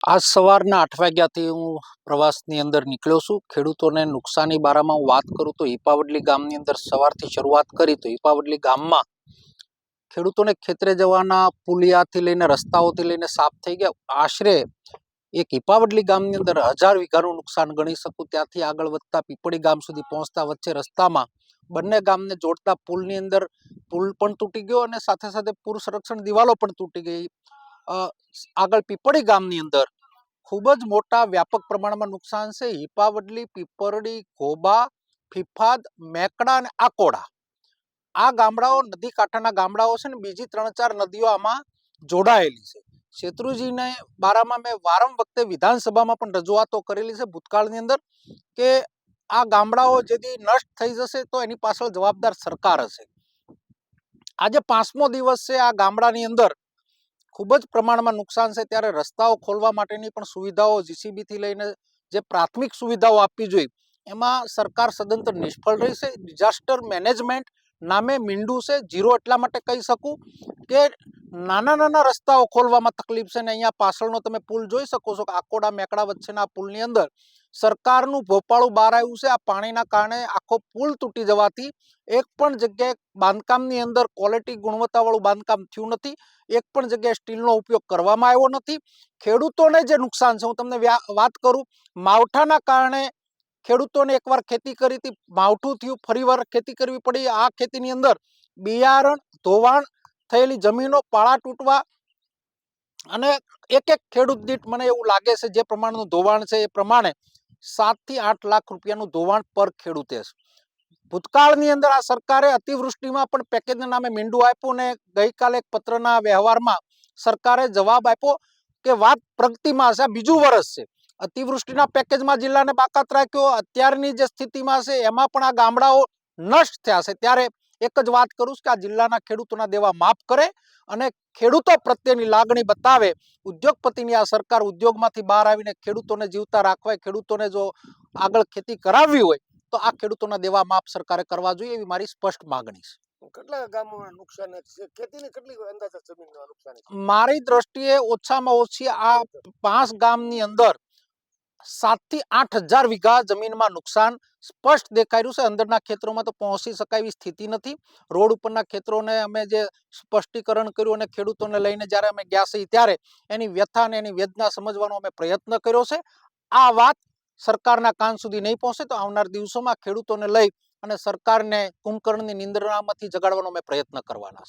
આજ સવારના 8 વાગ્યાથી હું પ્રવાસની અંદર નીકળ્યો છું। ખેડૂતોને નુકસાની બારામાં હું વાત કરું તો હિપાવડલી ગામની અંદર સવારથી શરૂઆત કરી તો હિપાવડલી ગામમાં ખેડૂતોને ખેતરે જવાના પુલિયાથી લઈને રસ્તાઓથી લઈને સાફ થઈ ગયા। આશરે એક હિપાવડલી ગામની અંદર 1000 વીઘાનું નુકસાન ગણી શકું। ત્યાંથી આગળ વધતા પીપળી ગામ સુધી પહોંચતા વચ્ચે રસ્તામાં બંને ગામને જોડતા પુલની અંદર પુલ પણ તૂટી ગયો અને સાથે સાથે પૂર સંરક્ષણ દિવાલો પણ તૂટી ગઈ। આગળ પીપળી ગામની અંદર ખૂબ જ મોટા વ્યાપક પ્રમાણમાં નુકસાન છે। હિપાવડલી, પીપરડી, ઘોબા, ફીફાદ, મેકડા અને આકોડા આ ગામડાઓ નદી કાંઠાના ગામડાઓ છે ને બીજી 3-4 નદીઓ આમાં જોડાયેલી છે। શેત્રુજીને બારામાં મેં વારંવાર વખતે વિધાનસભામાં પણ રજૂઆતો કરેલી છે ભૂતકાળની અંદર કે આ ગામડાઓ જેથી નષ્ટ થઈ જશે તો એની પાછળ જવાબદાર સરકાર હશે। આજે 5મો દિવસ છે આ ગામડાની અંદર ખૂબ જ પ્રમાણમાં નુકસાન છે ત્યારે રસ્તાઓ ખોલવા માટેની પણ સુવિધાઓ જીસીબીથી લઈને જે પ્રાથમિક સુવિધાઓ આપવી જોઈએ એમાં સરકાર સદંતર નિષ્ફળ રહી છે। ડિઝાસ્ટર મેનેજમેન્ટ નામે મીંડું છે। ઝીરો એટલા માટે કહી શકું કે નાના નાના રસ્તાઓ ખોલવામાં તકલીફ છે ને અહીંયા પાછળનો તમે પુલ જોઈ શકો છો કે આકોડા મેકડા વચ્ચેના પુલની અંદર સરકારનું ભોપાળું બહાર આવ્યું છે। આ પાણીના કારણે આખો પુલ તૂટી જવાથી એક પણ જગ્યાએ બાંધકામની અંદર ક્વોલિટી ગુણવત્તાવાળું બાંધકામ થયું નથી। એક પણ જગ્યાએ સ્ટીલનો ઉપયોગ કરવામાં આવ્યો નથી। ખેડૂતોને જે નુકસાન છે હું તમને વાત કરું માવઠાના કારણે ખેડૂતોને એકવાર ખેતી કરી હતી, માવઠું થયું, ફરીવાર ખેતી કરવી પડી। આ ખેતીની અંદર બિયારણ ધોવાણ થયેલી જમીનો પાળા તૂટવા અને એક ખેડૂત દીઠ મને એવું લાગે છે જે પ્રમાણનું ધોવાણ છે એ પ્રમાણે 7 થી 8 લાખ રૂપિયાનું ધોવાણ પર ખેડૂતે છે। ભૂતકાળની અંદર આ સરકારે અતિવૃષ્ટિમાં પણ પેકેજના નામે મીંડું આપ્યું ને ગઈકાલે એક પત્રના વ્યવહારમાં સરકારે જવાબ આપ્યો કે વાત પ્રગતિમાં છે। આ બીજું વર્ષ છે। અતિવૃષ્ટિના પેકેજમાં જિલ્લાને બાકાત રાખ્યો, અત્યારની જે સ્થિતિમાં છે એમાં પણ આ ગામડાઓ નષ્ટ થયા છે। ત્યારે એક જ વાત કરું છું કે આ જિલ્લાના ખેડૂતોના દેવા માફ કરે અને ખેડૂતો પ્રત્યેની લાગણી બતાવે। ઉદ્યોગપતિની આ સરકાર ઉદ્યોગમાંથી બહાર આવીને ખેડૂતોને જીવતા રાખવા, ખેડૂતોને જો આગળ ખેતી કરાવવી હોય તો આ ખેડૂતોના દેવા માફ સરકારે કરવા જોઈએ એવી મારી સ્પષ્ટ માગણી છે। કેટલા ગામોમાં નુકસાન છે? ખેતીની કેટલી અંદાજે જમીનનું નુકસાન છે? મારી દ્રષ્ટિએ ઓછામાં ઓછી આ 5 ગામની અંદર 7 થી 8000 વીઘા જમીનમાં નુકસાન સ્પષ્ટ દેખાઈ રહ્યું છે। અંદરના ખેતરોમાં તો પહોંચી શકાય એવી સ્થિતિ નથી। રોડ ઉપરના ખેતરોને અમે જે સ્પષ્ટીકરણ કર્યું અને ખેડૂતોને લઈને જ્યારે અમે ગયા છીએ ત્યારે એની વ્યથા અને એની વેદના સમજવાનો અમે પ્રયત્ન કર્યો છે। આ વાત સરકારના કાન સુધી નહીં પહોંચે તો આવનાર દિવસોમાં ખેડૂતોને લઈ અને સરકારને કુંભકર્ણની નિંદ્રામાંથી જગાડવાનો અમે પ્રયત્ન કરવાના છીએ।